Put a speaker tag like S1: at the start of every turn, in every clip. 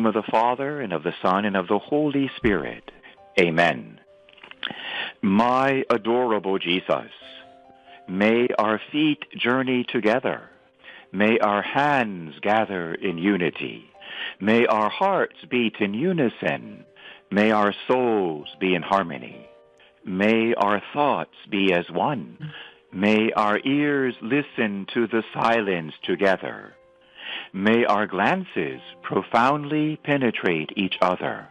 S1: name of the Father, and of the Son, and of the Holy Spirit. Amen. My adorable Jesus, may our feet journey together. May our hands gather in unity. May our hearts beat in unison. May our souls be in harmony. May our thoughts be as one. May our ears listen to the silence together. May our glances profoundly penetrate each other.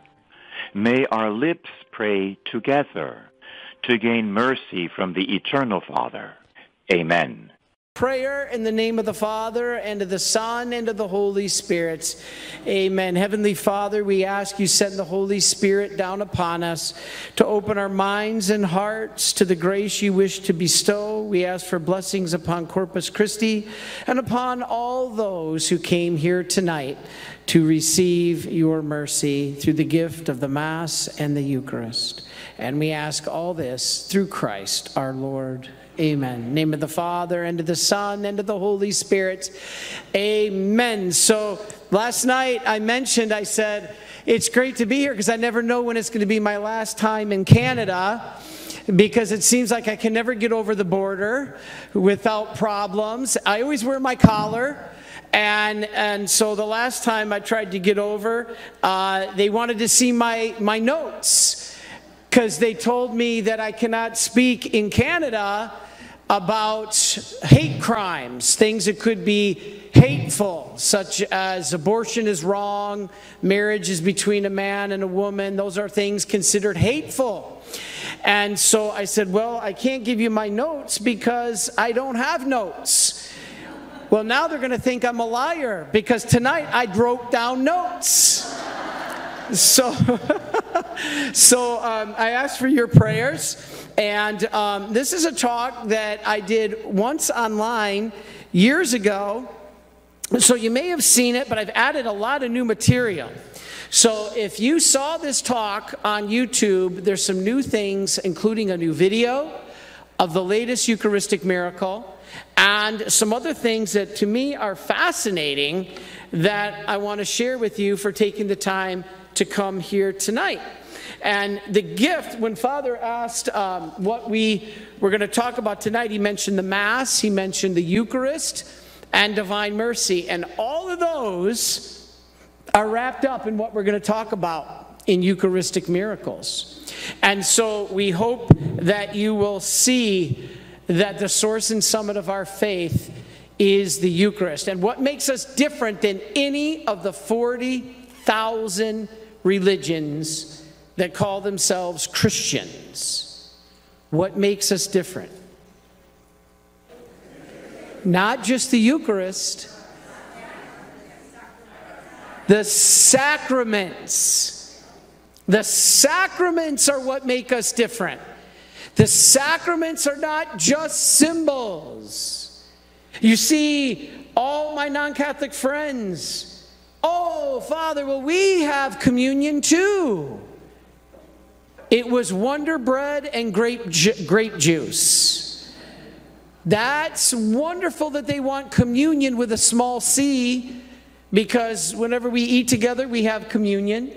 S1: May our lips pray together to gain mercy from the Eternal Father. Amen.
S2: Prayer in the name of the Father, and of the Son, and of the Holy Spirit. Amen. Heavenly Father, we ask you send the Holy Spirit down upon us to open our minds and hearts to the grace you wish to bestow. We ask for blessings upon Corpus Christi and upon all those who came here tonight to receive your mercy through the gift of the Mass and the Eucharist. And we ask all this through Christ our Lord. Amen. In the name of the Father, and of the Son, and of the Holy Spirit. Amen. So last night I said, it's great to be here because I never know when it's going to be my last time in Canada, because it seems like I can never get over the border without problems. I always wear my collar. And so the last time I tried to get over, they wanted to see my notes, because they told me that I cannot speak in Canada about hate crimes, things that could be hateful, such as abortion is wrong, marriage is between a man and a woman. Those are things considered hateful. And so I said, well, I can't give you my notes because I don't have notes. Well, now they're going to think I'm a liar, because tonight I wrote down notes. So I asked for your prayers, and this is a talk that I did once online years ago. So you may have seen it, but I've added a lot of new material. So if you saw this talk on YouTube, there's some new things, including a new video of the latest Eucharistic miracle, and some other things that to me are fascinating that I want to share with you for taking the time to come here tonight. And the gift, when Father asked what we were going to talk about tonight, he mentioned the Mass, he mentioned the Eucharist, and Divine Mercy. And all of those are wrapped up in what we're going to talk about in Eucharistic miracles. And so we hope that you will see that the source and summit of our faith is the Eucharist. And what makes us different than any of the 40,000 religions that call themselves Christians? What makes us different? Not just the Eucharist, the sacraments. The sacraments are what make us different. The sacraments are not just symbols. You see, all my non-Catholic friends, oh, Father, well, we have communion too. It was Wonder Bread and grape juice. That's wonderful that they want communion with a small c, because whenever we eat together, we have communion.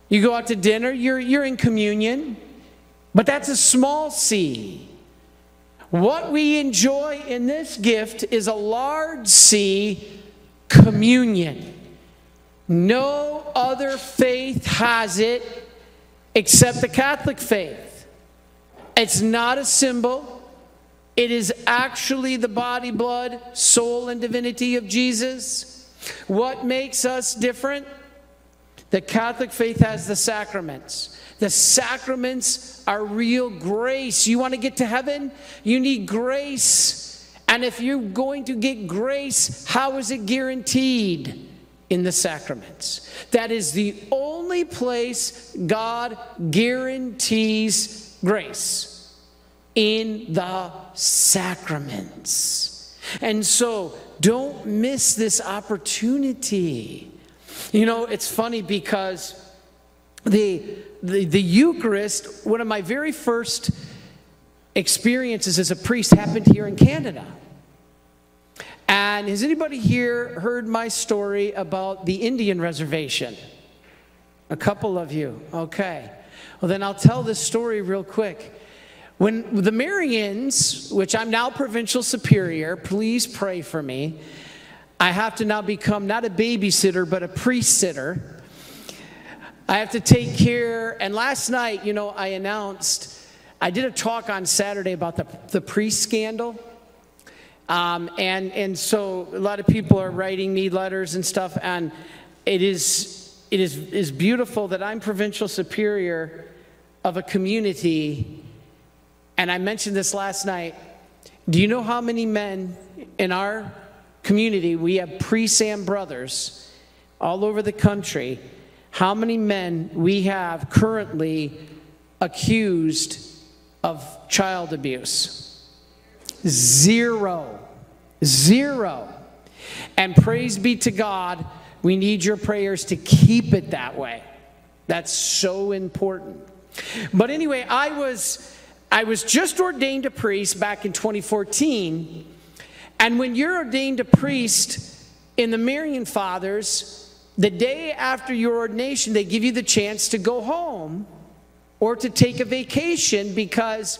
S2: You go out to dinner, you're in communion. But that's a small c. What we enjoy in this gift is a large C, communion. No other faith has it except the Catholic faith. It's not a symbol. It is actually the body, blood, soul, and divinity of Jesus. What makes us different? The Catholic faith has the sacraments. The sacraments are real grace. You want to get to heaven? You need grace. And if you're going to get grace, how is it guaranteed? In the sacraments. That is the only place God guarantees grace. In the sacraments. And so, don't miss this opportunity. You know, it's funny because the Eucharist, one of my very first experiences as a priest happened here in Canada. And has anybody here heard my story about the Indian reservation? A couple of you. Okay. Well, then I'll tell this story real quick. When the Marians, which I'm now provincial superior, please pray for me. I have to now become not a babysitter, but a priest sitter. I have to take care, and last night, you know, I did a talk on Saturday about the priest scandal. And so a lot of people are writing me letters and stuff, and it is beautiful that I'm provincial superior of a community. And I mentioned this last night. Do you know how many men in our community, we have pre-Sam brothers all over the country, how many men we have currently accused of child abuse? 0. 0. And praise be to God, we need your prayers to keep it that way. That's so important. But anyway, I was just ordained a priest back in 2014. And when you're ordained a priest in the Marian Fathers, the day after your ordination, they give you the chance to go home or to take a vacation, because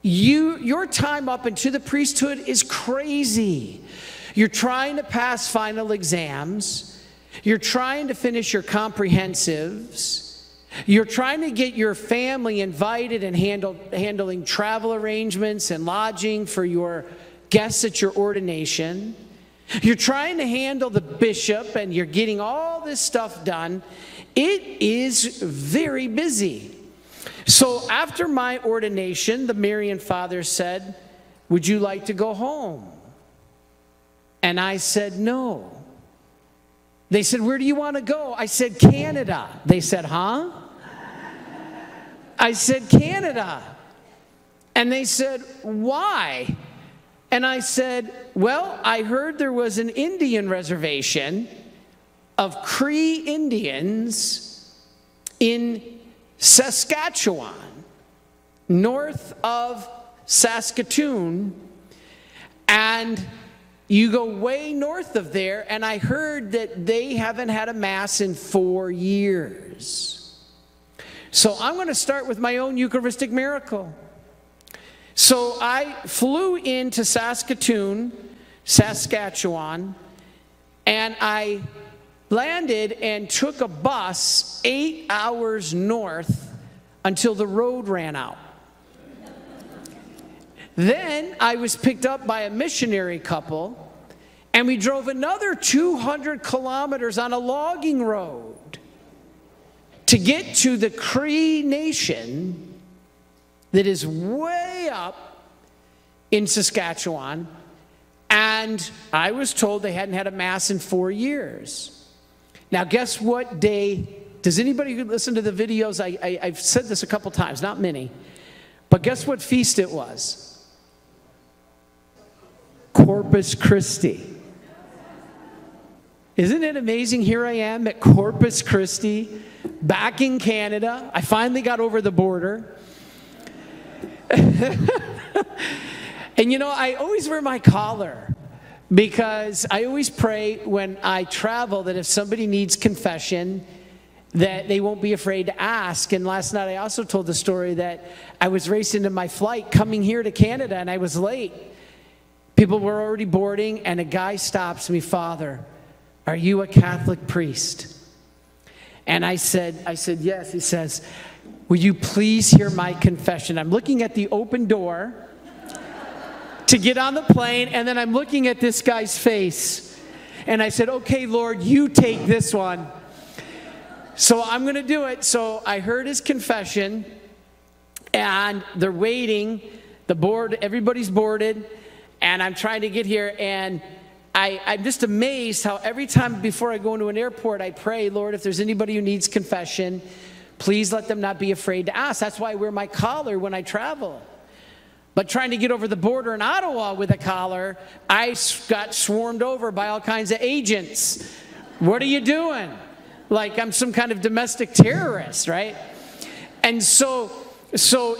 S2: your time up into the priesthood is crazy. You're trying to pass final exams. You're trying to finish your comprehensives. You're trying to get your family invited and handling travel arrangements and lodging for your guests at your ordination. You're trying to handle the bishop, and you're getting all this stuff done. It is very busy. So after my ordination, the Marian Father said, "Would you like to go home?" And I said, "No." They said, "Where do you want to go?" I said, "Canada." They said, "Huh?" I said, "Canada." And they said, "Why?" And I said, "Well, I heard there was an Indian reservation of Cree Indians in Saskatchewan, north of Saskatoon, and you go way north of there, and I heard that they haven't had a Mass in 4 years. So I'm going to start with my own Eucharistic miracle." So I flew into Saskatoon, Saskatchewan, and I landed and took a bus 8 hours north until the road ran out. Then I was picked up by a missionary couple, and we drove another 200 kilometers on a logging road to get to the Cree Nation that is way up in Saskatchewan, and I was told they hadn't had a Mass in 4 years. Now, guess what day? Does anybody who listen to the videos, I've said this a couple times, not many, but guess what feast it was? Corpus Christi. Isn't it amazing? Here I am at Corpus Christi, back in Canada. I finally got over the border. And you know, I always wear my collar because I always pray when I travel that if somebody needs confession, that they won't be afraid to ask. And last night I also told the story that I was racing to my flight coming here to Canada, and I was late. People were already boarding, and a guy stops me, "Father, are you a Catholic priest?" And I said, "Yes." He says, "Will you please hear my confession?" I'm looking at the open door to get on the plane, and then I'm looking at this guy's face. And I said, "Okay, Lord, you take this one." So I'm going to do it. So I heard his confession, and they're waiting. Everybody's boarded, and I'm trying to get here, and I'm just amazed how every time before I go into an airport, I pray, "Lord, if there's anybody who needs confession, please let them not be afraid to ask." That's why I wear my collar when I travel. But trying to get over the border in Ottawa with a collar, I got swarmed over by all kinds of agents. "What are you doing?" Like I'm some kind of domestic terrorist, right? And so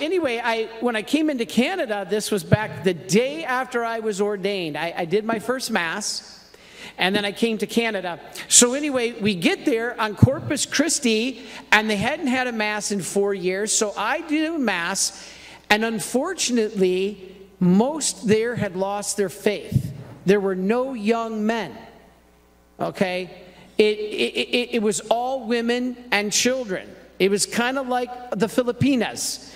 S2: anyway, when I came into Canada, this was back the day after I was ordained. I did my first Mass, And then I came to Canada. So anyway, we get there on Corpus Christi, and they hadn't had a Mass in 4 years. So I did a Mass, and unfortunately, most there had lost their faith. There were no young men, okay? It was all women and children. It was kind of like the Filipinas.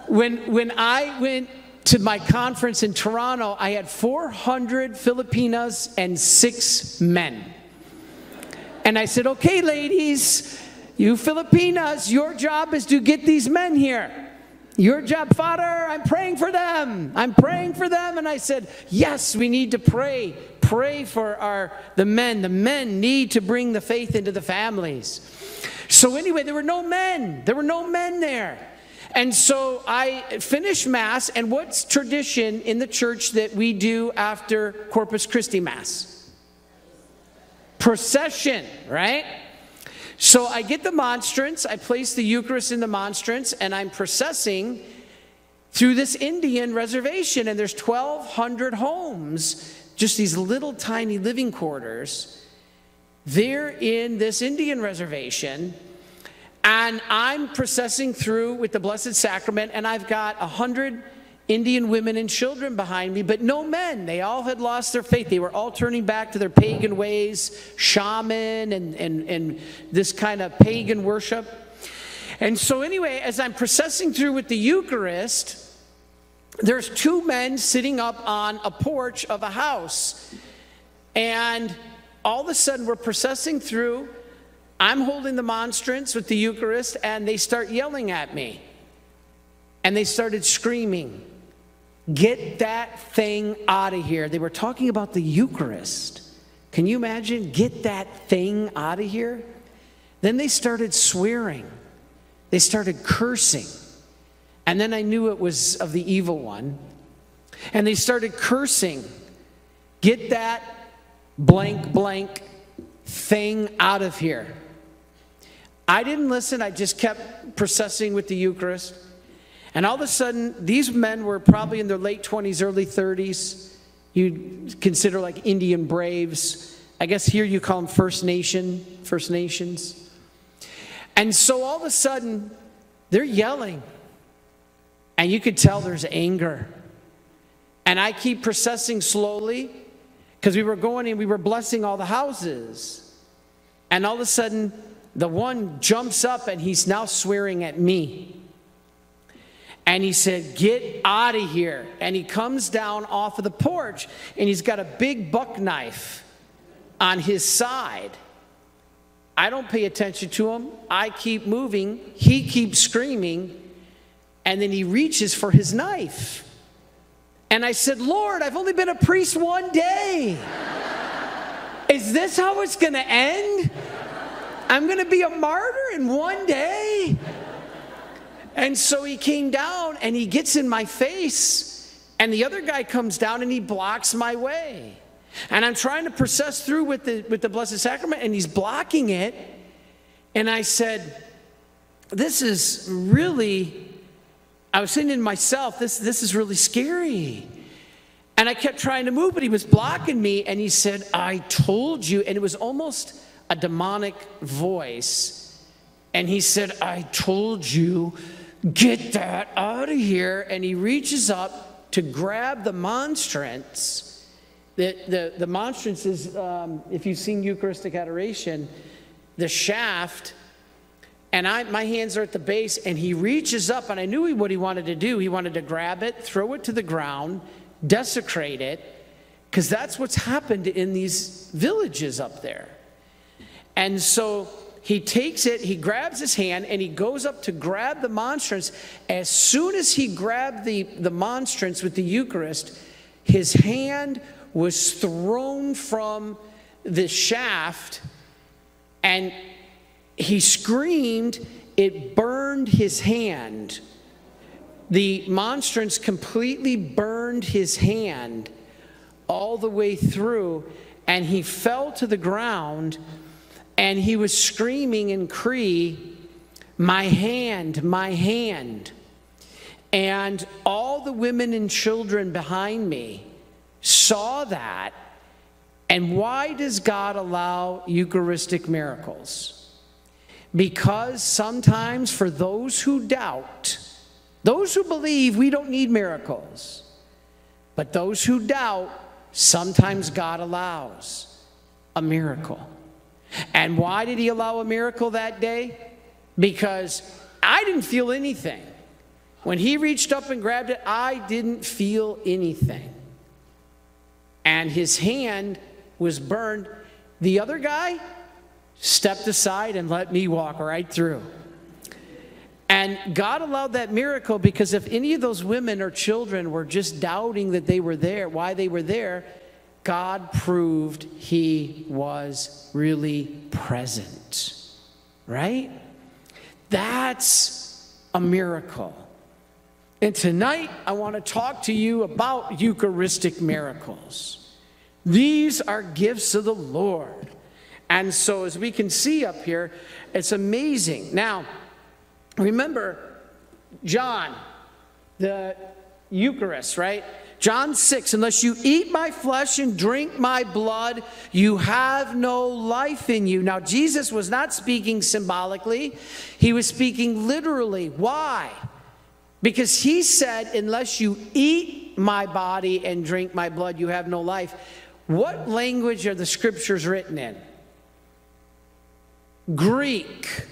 S2: When I went to my conference in Toronto, I had 400 Filipinas and 6 men. And I said, okay, ladies, you Filipinas, your job is to get these men here. Your job, Father, I'm praying for them. I'm praying for them. And I said, yes, we need to pray. Pray for the men. The men need to bring the faith into the families. So anyway, there were no men. There were no men there. And so I finished Mass, and what's tradition in the church that we do after Corpus Christi Mass? Procession, right? So I get the monstrance, I place the Eucharist in the monstrance, and I'm processing through this Indian reservation, and there's 1,200 homes, just these little tiny living quarters. They're in this Indian reservation, and I'm processing through with the Blessed Sacrament, and I've got 100 Indian women and children behind me, but no men. They all had lost their faith. They were all turning back to their pagan ways, shaman and this kind of pagan worship. And so anyway, as I'm processing through with the Eucharist, there's 2 men sitting up on a porch of a house. And all of a sudden, we're processing through. I'm holding the monstrance with the Eucharist, and they start yelling at me. And they started screaming, "Get that thing out of here." They were talking about the Eucharist. Can you imagine? Get that thing out of here. Then they started swearing. They started cursing. And then I knew it was of the evil one. And they started cursing. Get that blank blank thing out of here. I didn't listen. I just kept processing with the Eucharist. And all of a sudden, these men were probably in their late 20s, early 30s. You'd consider like Indian braves. I guess here you call them First Nations. And so all of a sudden, they're yelling. And you could tell there's anger. And I keep processing slowly because we were going and we were blessing all the houses. And all of a sudden, the one jumps up and he's now swearing at me. And he said, "Get out of here." And he comes down off of the porch, and he's got a big buck knife on his side. I don't pay attention to him. I keep moving. He keeps screaming. And then he reaches for his knife. And I said, "Lord, I've only been a priest 1 day. Is this how it's going to end? I'm going to be a martyr in 1 day?" And so he came down and he gets in my face, and the other guy comes down and he blocks my way. And I'm trying to process through with the Blessed Sacrament, and he's blocking it. And I said, this is really, I was saying to myself, this is really scary. And I kept trying to move, but he was blocking me, and he said, "I told you." And it was almost a demonic voice. And he said, "I told you. Get that out of here." And he reaches up to grab the monstrance. The monstrance is, if you've seen Eucharistic adoration, the shaft. And my hands are at the base, and he reaches up, and I knew what he wanted to do. He wanted to grab it, throw it to the ground, desecrate it, because that's what's happened in these villages up there. And so he takes it, he grabs his hand, and he goes up to grab the monstrance. As soon as he grabbed the monstrance with the Eucharist, his hand was thrown from the shaft, and he screamed. It burned his hand. The monstrance completely burned his hand all the way through, and he fell to the ground. And he was screaming in Cree, "My hand, my hand." And all the women and children behind me saw that, And why does God allow Eucharistic miracles? Because sometimes for those who doubt, those who believe we don't need miracles, but those who doubt, sometimes God allows a miracle. And why did he allow a miracle that day? Because I didn't feel anything. When he reached up and grabbed it, I didn't feel anything. And his hand was burned. The other guy stepped aside and let me walk right through. And God allowed that miracle because if any of those women or children were just doubting that they were there, why they were there, God proved he was really present. Right? That's a miracle. And tonight, I want to talk to you about Eucharistic miracles. These are gifts of the Lord. And so as we can see up here, it's amazing. Now, remember, John, the Eucharist, right? John 6, unless you eat my flesh and drink my blood, you have no life in you. Now, Jesus was not speaking symbolically. He was speaking literally. Why? Because he said, unless you eat my body and drink my blood, you have no life. What language are the scriptures written in? Greek.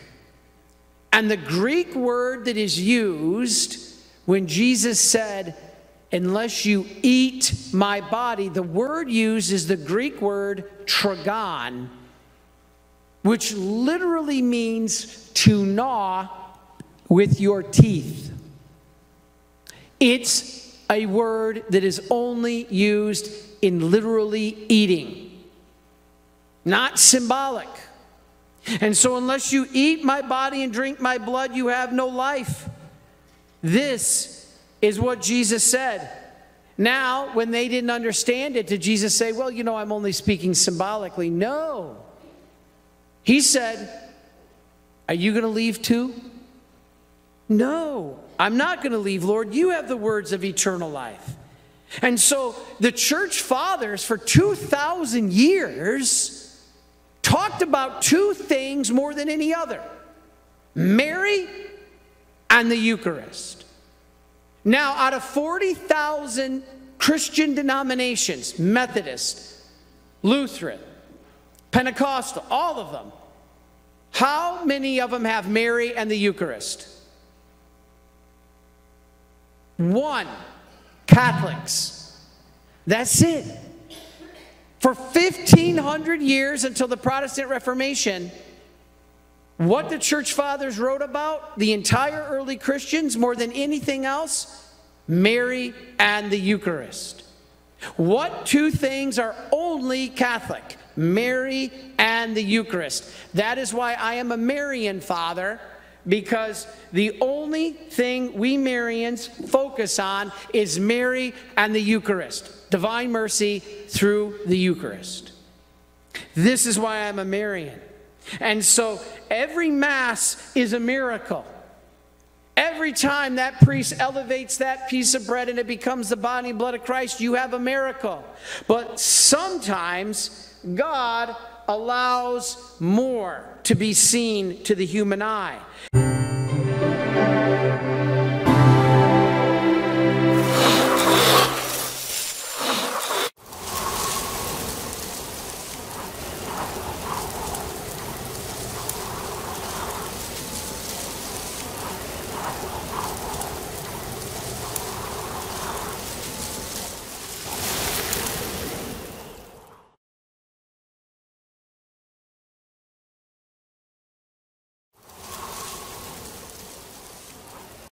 S2: And the Greek word that is used when Jesus said, unless you eat my body, the word used is the Greek word tragon, which literally means to gnaw with your teeth. It's a word that is only used in literally eating, not symbolic. And so unless you eat my body and drink my blood, you have no life. This is what Jesus said. Now, when they didn't understand it, did Jesus say, well, you know, I'm only speaking symbolically? No. He said, are you going to leave too? No, I'm not going to leave, Lord. You have the words of eternal life. And so the church fathers for 2,000 years talked about two things more than any other: Mary and the Eucharist. Now, out of 40,000 Christian denominations, Methodist, Lutheran, Pentecostal, all of them, how many of them have Mary and the Eucharist? One. Catholics. That's it. For 1,500 years until the Protestant Reformation, what the church fathers wrote about, the entire early Christians, more than anything else, Mary and the Eucharist. What two things are only Catholic? Mary and the Eucharist. That is why I am a Marian father, because the only thing we Marians focus on is Mary and the Eucharist. Divine mercy through the Eucharist. This is why I'm a Marian. And so every Mass is a miracle. Every time that priest elevates that piece of bread and it becomes the body and blood of Christ, you have a miracle. But sometimes God allows more to be seen to the human eye.